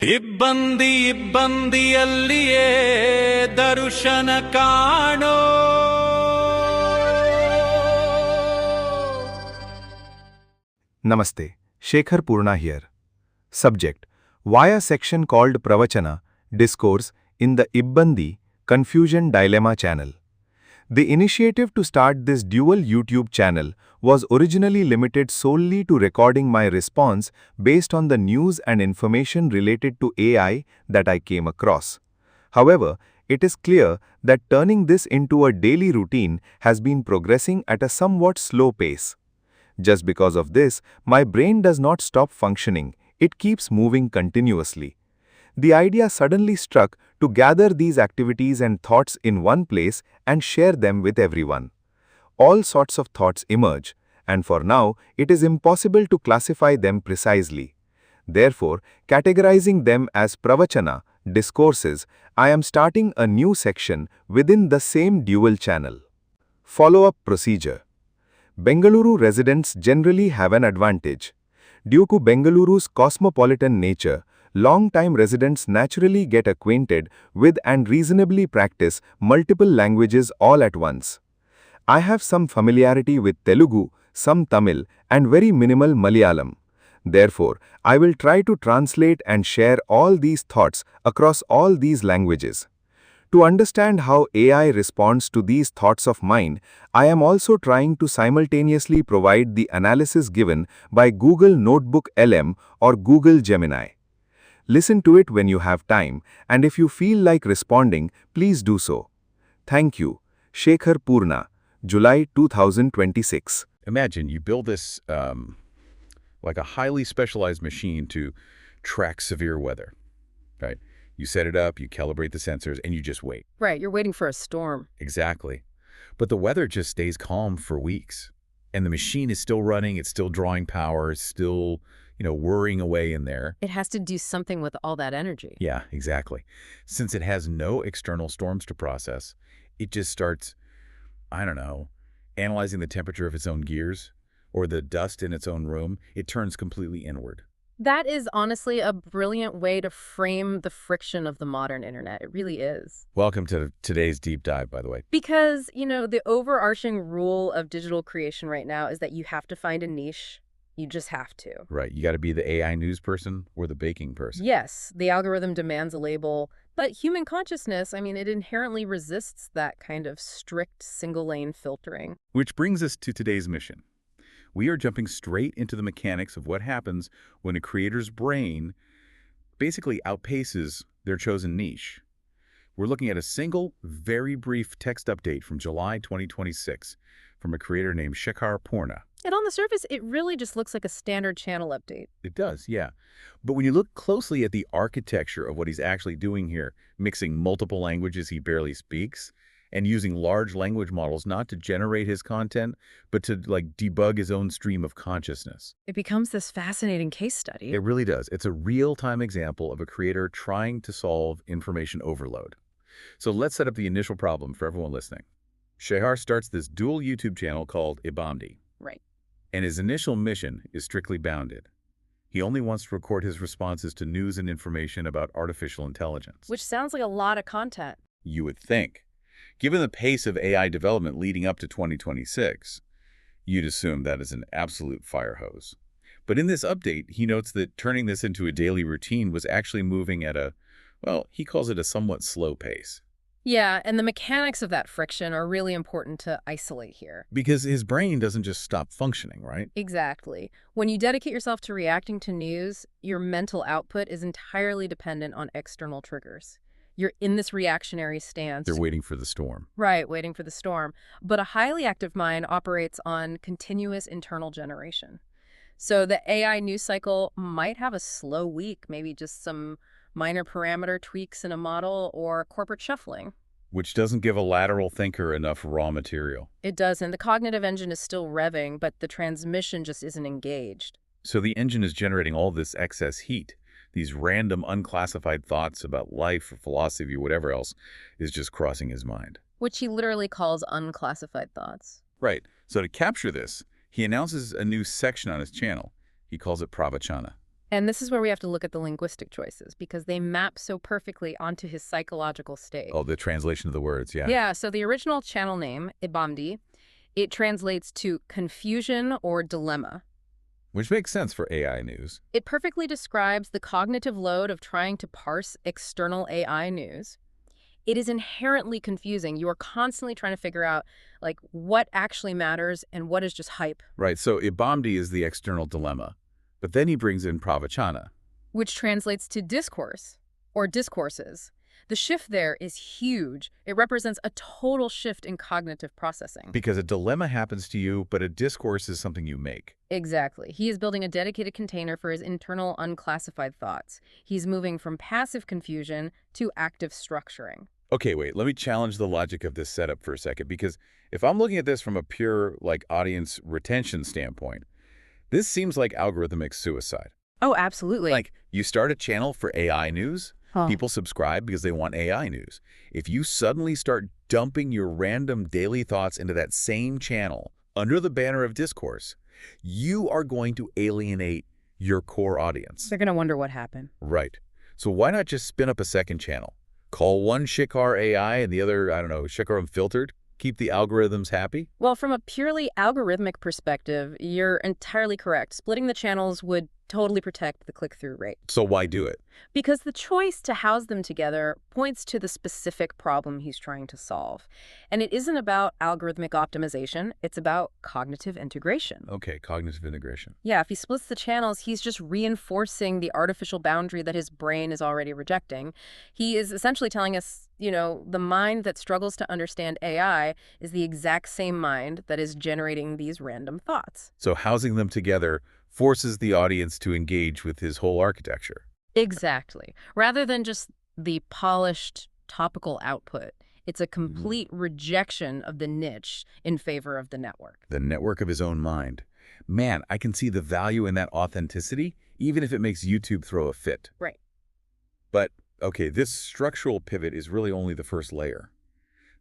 ಇಬ್ಬಂದಿಯಲ್ಲಿಯೇ ದರ್ಶನ ಕಾಣೋ. Namaste, Shekhar Purna here. Subject: Why a section called Pravachana, Discourse in the Ibbandi, Confusion Dilemma channel. The initiative to start this dual YouTube channel was originally limited solely to recording my response based on the news and information related to AI that I came across. However, it is clear that turning this into a daily routine has been progressing at a somewhat slow pace. Just because of this, my brain does not stop functioning, it keeps moving continuously. The idea suddenly struck to gather these activities and thoughts in one place and share them with everyone. All sorts of thoughts emerge, and for now, it is impossible to classify them precisely. Therefore, categorizing them as Pravachana, discourses, I am starting a new section within the same dual channel. Follow-up procedure. Bengaluru residents generally have an advantage. Due to Bengaluru's cosmopolitan nature, long-time residents naturally get acquainted with and reasonably practice multiple languages all at once. I have some familiarity with Telugu, some Tamil, and very minimal Malayalam. Therefore, I will try to translate and share all these thoughts across all these languages. To understand how AI responds to these thoughts of mine, I am also trying to simultaneously provide the analysis given by Google Notebook LM or Google Gemini. Listen to it when you have time, and if you feel like responding, please do so. Thank you. Shekhar Purna, July 2026. Imagine you build this like a highly specialized machine to track severe weather, right? You set it up, you calibrate the sensors, and you just wait. Right, you're waiting for a storm. Exactly. But the weather just stays calm for weeks. And the machine is still running, it's still drawing power, it's still, whirring away in there. It has to do something with all that energy. Yeah, exactly. Since it has no external storms to process, it just starts, analyzing the temperature of its own gears or the dust in its own room. It turns completely inward. That is honestly a brilliant way to frame the friction of the modern internet. It really is. Welcome to today's deep dive, by the way. Because, the overarching rule of digital creation right now is that you have to find a niche. You just have to. Right. You got to be the AI news person or the baking person. Yes, the algorithm demands a label. But human consciousness, it inherently resists that kind of strict single-lane filtering. Which brings us to today's mission. We are jumping straight into the mechanics of what happens when a creator's brain basically outpaces their chosen niche. We're looking at a single, very brief text update from July 2026 from a creator named Shekhar Purna. And on the surface, it really just looks like a standard channel update. It does, yeah. But when you look closely at the architecture of what he's actually doing here, mixing multiple languages he barely speaks, and using large language models not to generate his content, but to debug his own stream of consciousness. It becomes this fascinating case study. It really does. It's a real-time example of a creator trying to solve information overload. So let's set up the initial problem for everyone listening. Shekhar starts this dual YouTube channel called Ibbandi. Right. And his initial mission is strictly bounded. He only wants to record his responses to news and information about artificial intelligence. Which sounds like a lot of content. You would think. Given the pace of AI development leading up to 2026, you'd assume that is an absolute fire hose. But in this update, he notes that turning this into a daily routine was actually moving at he calls it a somewhat slow pace. Yeah, and the mechanics of that friction are really important to isolate here. Because his brain doesn't just stop functioning, right? Exactly. When you dedicate yourself to reacting to news, your mental output is entirely dependent on external triggers. You're in this reactionary stance. They're waiting for the storm. Right, waiting for the storm. But a highly active mind operates on continuous internal generation. So the AI news cycle might have a slow week, maybe just some minor parameter tweaks in a model or corporate shuffling. Which doesn't give a lateral thinker enough raw material. It doesn't. The cognitive engine is still revving, but the transmission just isn't engaged. So the engine is generating all this excess heat. These random unclassified thoughts about life or philosophy or whatever else is just crossing his mind. Which he literally calls unclassified thoughts. Right. So to capture this, he announces a new section on his channel. He calls it Pravachana. And this is where we have to look at the linguistic choices because they map so perfectly onto his psychological state. Oh, the translation of the words, yeah. Yeah, so the original channel name, Ibamdi, it translates to confusion or dilemma. Which makes sense for AI news. It perfectly describes the cognitive load of trying to parse external AI news. It is inherently confusing. You are constantly trying to figure out, like, what actually matters and what is just hype. Right, so Ibamdi is the external dilemma. But then he brings in Pravachana. Which translates to discourse or discourses. The shift there is huge. It represents a total shift in cognitive processing. Because a dilemma happens to you, but a discourse is something you make. Exactly. He is building a dedicated container for his internal unclassified thoughts. He's moving from passive confusion to active structuring. Okay, wait, let me challenge the logic of this setup for a second, because if I'm looking at this from a pure, audience retention standpoint, this seems like algorithmic suicide. Oh, absolutely. Like, you start a channel for AI news, Huh. people subscribe because they want AI news. If you suddenly start dumping your random daily thoughts into that same channel under the banner of discourse, you are going to alienate your core audience. They're going to wonder what happened. Right. So why not just spin up a second channel? Call one Shikar AI and the other, I don't know, Shikar Unfiltered? Keep the algorithms happy? Well, from a purely algorithmic perspective, you're entirely correct. Splitting the channels would totally protect the click-through rate. So why do it? Because the choice to house them together points to the specific problem he's trying to solve. And it isn't about algorithmic optimization, it's about cognitive integration. Okay, cognitive integration. Yeah, if he splits the channels, he's just reinforcing the artificial boundary that his brain is already rejecting. He is essentially telling us, the mind that struggles to understand AI is the exact same mind that is generating these random thoughts. So housing them together forces the audience to engage with his whole architecture. Exactly. Rather than just the polished topical output, it's a complete rejection of the niche in favor of the network. The network of his own mind. Man, I can see the value in that authenticity, even if it makes YouTube throw a fit. Right. But, okay, this structural pivot is really only the first layer.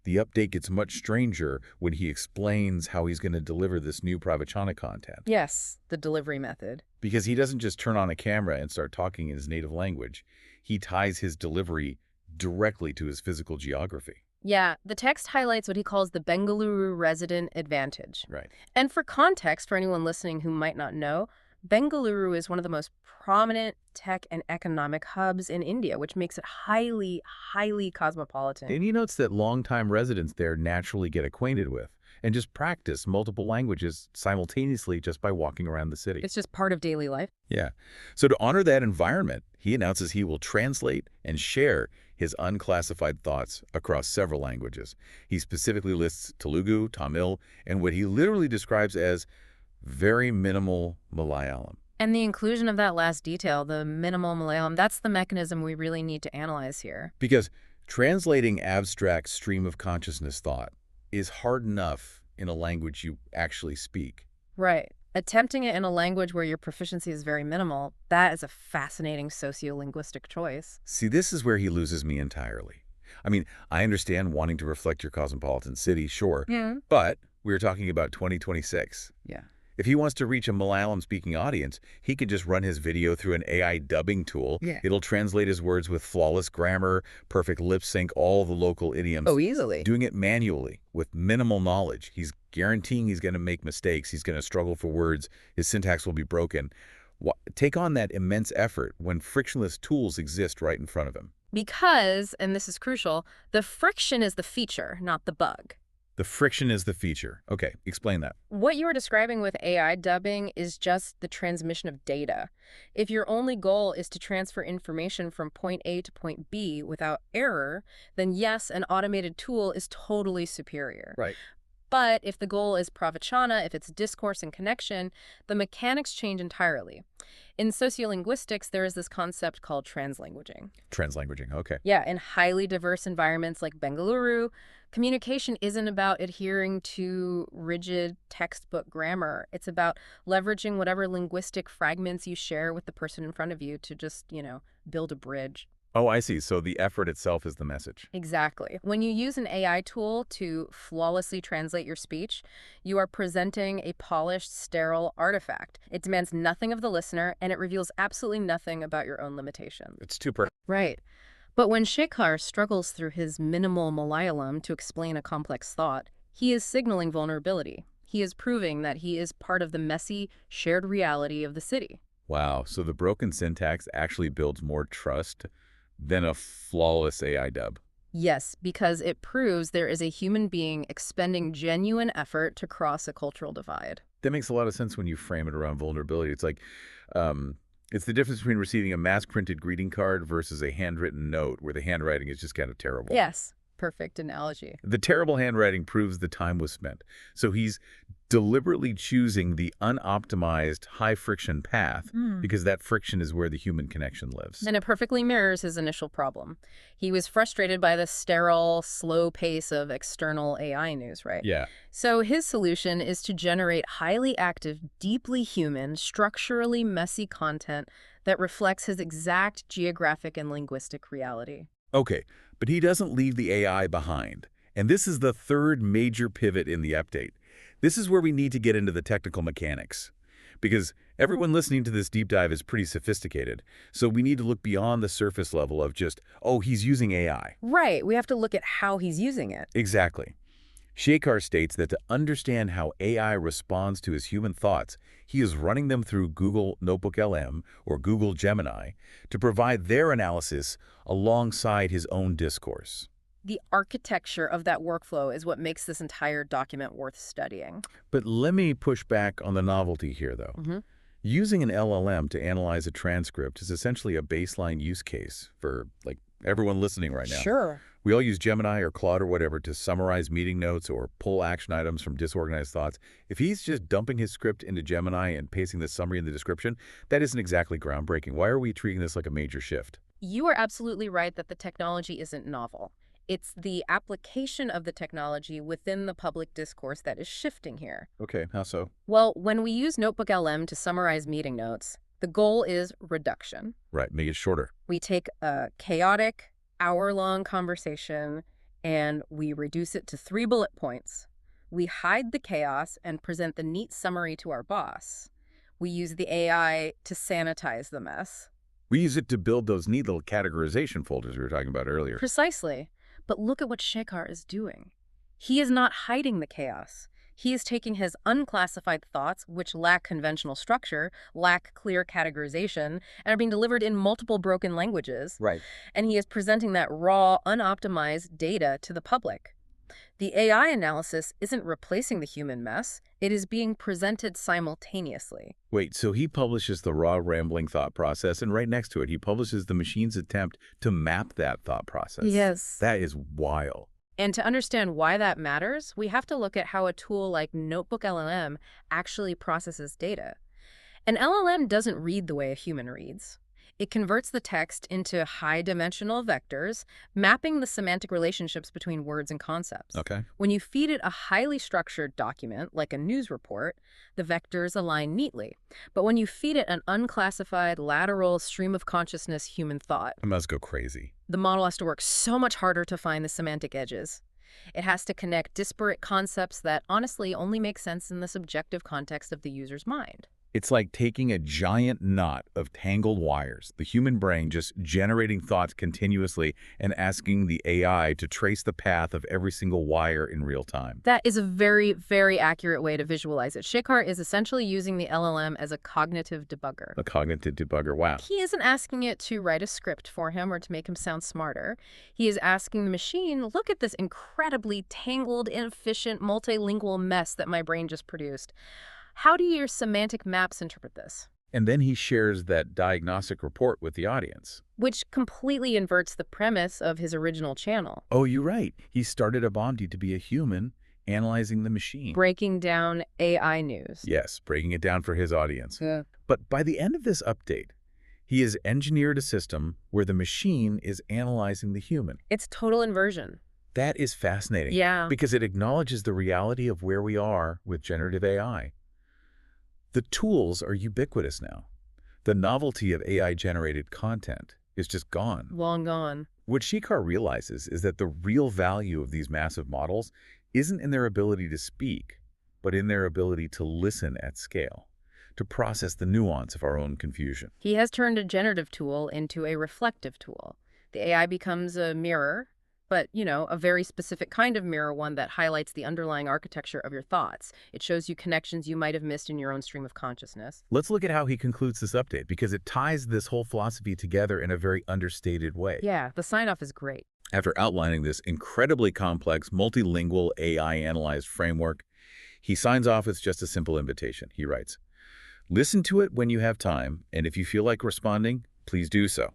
The update gets much stranger when he explains how he's going to deliver this new Pravachana content. Yes, the delivery method. Because he doesn't just turn on a camera and start talking in his native language. He ties his delivery directly to his physical geography. Yeah, the text highlights what he calls the Bengaluru resident advantage. Right. And for context, for anyone listening who might not know, Bengaluru is one of the most prominent tech and economic hubs in India, which makes it highly, highly cosmopolitan. And he notes that longtime residents there naturally get acquainted with and just practice multiple languages simultaneously just by walking around the city. It's just part of daily life. Yeah. So to honor that environment, he announces he will translate and share his unclassified thoughts across several languages. He specifically lists Telugu, Tamil, and what he literally describes as very minimal Malayalam. And the inclusion of that last detail, the minimal Malayalam, that's the mechanism we really need to analyze here. Because translating abstract stream of consciousness thought is hard enough in a language you actually speak. Right. Attempting it in a language where your proficiency is very minimal, that is a fascinating sociolinguistic choice. See, this is where he loses me entirely. I mean, I understand wanting to reflect your cosmopolitan city, sure, but we're talking about 2026. Yeah. If he wants to reach a Malayalam-speaking audience, he could just run his video through an AI dubbing tool. Yeah. It'll translate his words with flawless grammar, perfect lip sync, all the local idioms. Oh, easily. Doing it manually with minimal knowledge. He's guaranteeing he's going to make mistakes. He's going to struggle for words. His syntax will be broken. Take on that immense effort when frictionless tools exist right in front of him. Because, and this is crucial, the friction is the feature, not the bug. The friction is the feature. Okay, explain that. What you were describing with AI dubbing is just the transmission of data. If your only goal is to transfer information from point A to point B without error, then yes, an automated tool is totally superior. Right. But if the goal is pravachana, if it's discourse and connection, the mechanics change entirely. In sociolinguistics, there is this concept called translanguaging. Translanguaging, okay. Yeah, in highly diverse environments like Bengaluru, communication isn't about adhering to rigid textbook grammar. It's about leveraging whatever linguistic fragments you share with the person in front of you to just, build a bridge. Oh, I see. So the effort itself is the message. Exactly. When you use an AI tool to flawlessly translate your speech, you are presenting a polished, sterile artifact. It demands nothing of the listener, and it reveals absolutely nothing about your own limitations. It's too perfect. Right. But when Shekhar struggles through his minimal Malayalam to explain a complex thought, he is signaling vulnerability. He is proving that he is part of the messy, shared reality of the city. Wow. So the broken syntax actually builds more trust than a flawless AI dub. Yes, because it proves there is a human being expending genuine effort to cross a cultural divide. That makes a lot of sense when you frame it around vulnerability. It's like, it's the difference between receiving a mass-printed greeting card versus a handwritten note where the handwriting is just kind of terrible. Yes, perfect analogy. The terrible handwriting proves the time was spent. So he's deliberately choosing the unoptimized high-friction path because that friction is where the human connection lives. And it perfectly mirrors his initial problem. He was frustrated by the sterile, slow pace of external AI news, right? Yeah. So his solution is to generate highly active, deeply human, structurally messy content that reflects his exact geographic and linguistic reality. Okay, but he doesn't leave the AI behind. And this is the third major pivot in the update. This is where we need to get into the technical mechanics. Because everyone listening to this deep dive is pretty sophisticated, so we need to look beyond the surface level of just, oh, he's using AI. Right, we have to look at how he's using it. Exactly. Shekhar states that to understand how AI responds to his human thoughts, he is running them through Google Notebook LM or Google Gemini to provide their analysis alongside his own discourse. The architecture of that workflow is what makes this entire document worth studying. But let me push back on the novelty here, though. Using an LLM to analyze a transcript is essentially a baseline use case for, like, everyone listening right now. Sure. We all use Gemini or Claude or whatever to summarize meeting notes or pull action items from disorganized thoughts. If he's just dumping his script into Gemini and pasting the summary in the description, that isn't exactly groundbreaking. Why are we treating this like a major shift? You are absolutely right that the technology isn't novel. It's the application of the technology within the public discourse that is shifting here. Okay, how so? Well, when we use Notebook LM to summarize meeting notes, the goal is reduction. Right, make it shorter. We take a chaotic, hour-long conversation and we reduce it to 3 bullet points. We hide the chaos and present the neat summary to our boss. We use the AI to sanitize the mess. We use it to build those neat little categorization folders we were talking about earlier. Precisely. But look at what Shekhar is doing. He is not hiding the chaos. He is taking his unclassified thoughts, which lack conventional structure, lack clear categorization, and are being delivered in multiple broken languages. Right. And he is presenting that raw, unoptimized data to the public. The AI analysis isn't replacing the human mess. It is being presented simultaneously. Wait, so he publishes the raw rambling thought process, and right next to it, he publishes the machine's attempt to map that thought process. Yes. That is wild. And to understand why that matters, we have to look at how a tool like Notebook LLM actually processes data. An LLM doesn't read the way a human reads. It converts the text into high-dimensional vectors, mapping the semantic relationships between words and concepts. Okay. When you feed it a highly structured document, like a news report, the vectors align neatly. But when you feed it an unclassified, lateral stream of consciousness human thought, It must go crazy. the model has to work so much harder to find the semantic edges. It has to connect disparate concepts that honestly only make sense in the subjective context of the user's mind. It's like taking a giant knot of tangled wires, the human brain just generating thoughts continuously and asking the AI to trace the path of every single wire in real time. That is a very, very accurate way to visualize it. Shekhar is essentially using the LLM as a cognitive debugger. A cognitive debugger, wow. He isn't asking it to write a script for him or to make him sound smarter. He is asking the machine, look at this incredibly tangled, inefficient, multilingual mess that my brain just produced. How do your semantic maps interpret this? And then he shares that diagnostic report with the audience. Which completely inverts the premise of his original channel. Oh, you're right. He started Abandi to be a human analyzing the machine. Breaking down AI news. Yes, breaking it down for his audience. Yeah. But by the end of this update, he has engineered a system where the machine is analyzing the human. It's total inversion. That is fascinating. Yeah. Because it acknowledges the reality of where we are with generative AI. The tools are ubiquitous now. The novelty of AI-generated content is just gone. Long gone. What Shikar realizes is that the real value of these massive models isn't in their ability to speak, but in their ability to listen at scale, to process the nuance of our own confusion. He has turned a generative tool into a reflective tool. The AI becomes a mirror, but, a very specific kind of mirror, one that highlights the underlying architecture of your thoughts. It shows you connections you might have missed in your own stream of consciousness. Let's look at how he concludes this update, because it ties this whole philosophy together in a very understated way. Yeah, the sign-off is great. After outlining this incredibly complex, multilingual AI-analyzed framework, he signs off with just a simple invitation. He writes, "Listen to it when you have time, and if you feel like responding, please do so.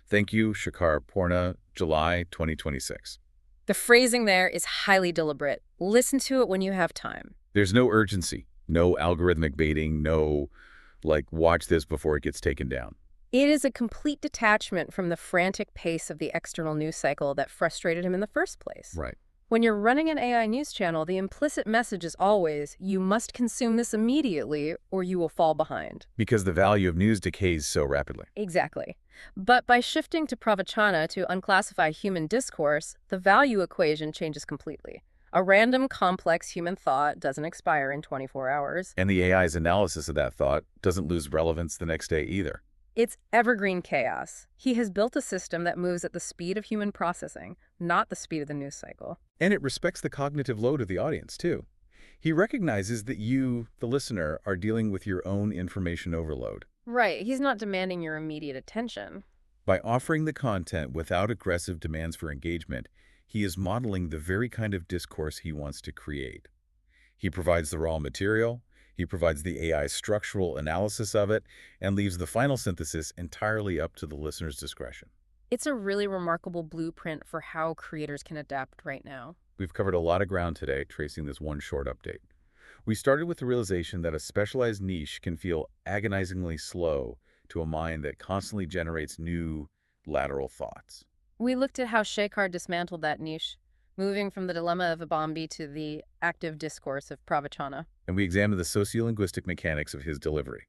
Thank you, Shikar Purna, July 2026. The phrasing there is highly deliberate. Listen to it when you have time. There's no urgency, no algorithmic baiting, no, watch this before it gets taken down. It is a complete detachment from the frantic pace of the external news cycle that frustrated him in the first place. Right. When you're running an AI news channel, the implicit message is always, you must consume this immediately or you will fall behind. Because the value of news decays so rapidly. Exactly. But by shifting to Pravachana to unclassify human discourse, the value equation changes completely. A random, complex human thought doesn't expire in 24 hours. And the AI's analysis of that thought doesn't lose relevance the next day either. It's evergreen chaos. He has built a system that moves at the speed of human processing, not the speed of the news cycle. And it respects the cognitive load of the audience, too. He recognizes that you, the listener, are dealing with your own information overload. Right. He's not demanding your immediate attention. By offering the content without aggressive demands for engagement, he is modeling the very kind of discourse he wants to create. He provides the raw material, he provides the AI's structural analysis of it, and leaves the final synthesis entirely up to the listener's discretion. It's a really remarkable blueprint for how creators can adapt right now. We've covered a lot of ground today, tracing this one short update. We started with the realization that a specialized niche can feel agonizingly slow to a mind that constantly generates new, lateral thoughts. We looked at how Shekar dismantled that niche, moving from the dilemma of Abambi to the active discourse of Pravachana. And we examined the sociolinguistic mechanics of his delivery,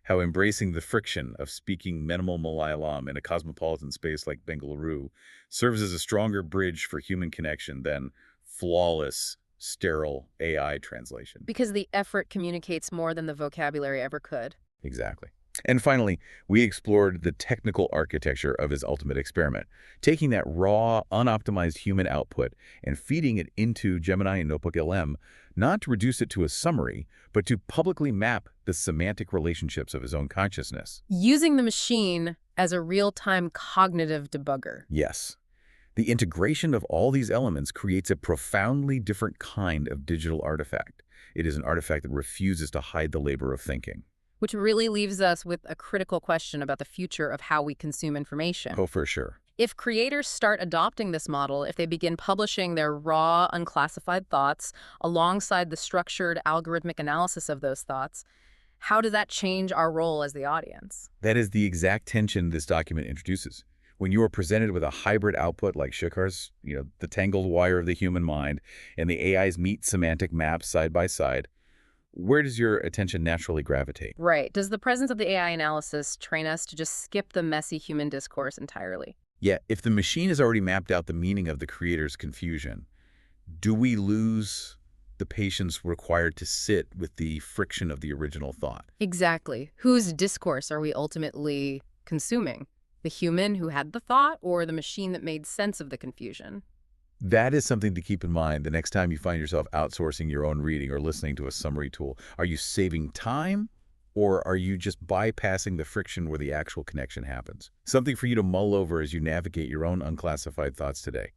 how embracing the friction of speaking minimal Malayalam in a cosmopolitan space like Bengaluru serves as a stronger bridge for human connection than flawless, sterile AI translation. Because the effort communicates more than the vocabulary ever could. Exactly. And finally, we explored the technical architecture of his ultimate experiment, taking that raw, unoptimized human output and feeding it into Gemini and Notebook LM, not to reduce it to a summary, but to publicly map the semantic relationships of his own consciousness. Using the machine as a real-time cognitive debugger. Yes. The integration of all these elements creates a profoundly different kind of digital artifact. It is an artifact that refuses to hide the labor of thinking. Which really leaves us with a critical question about the future of how we consume information. Oh, for sure. If creators start adopting this model, if they begin publishing their raw, unclassified thoughts alongside the structured algorithmic analysis of those thoughts, how does that change our role as the audience? That is the exact tension this document introduces. When you are presented with a hybrid output like Shikar's, the tangled wire of the human mind, and the AI's meet semantic maps side by side, where does your attention naturally gravitate? Right. Does the presence of the AI analysis train us to just skip the messy human discourse entirely? Yeah, if the machine has already mapped out the meaning of the creator's confusion, do we lose the patience required to sit with the friction of the original thought? Exactly. Whose discourse are we ultimately consuming? The human who had the thought or the machine that made sense of the confusion? That is something to keep in mind the next time you find yourself outsourcing your own reading or listening to a summary tool. Are you saving time, or are you just bypassing the friction where the actual connection happens? Something for you to mull over as you navigate your own unclassified thoughts today.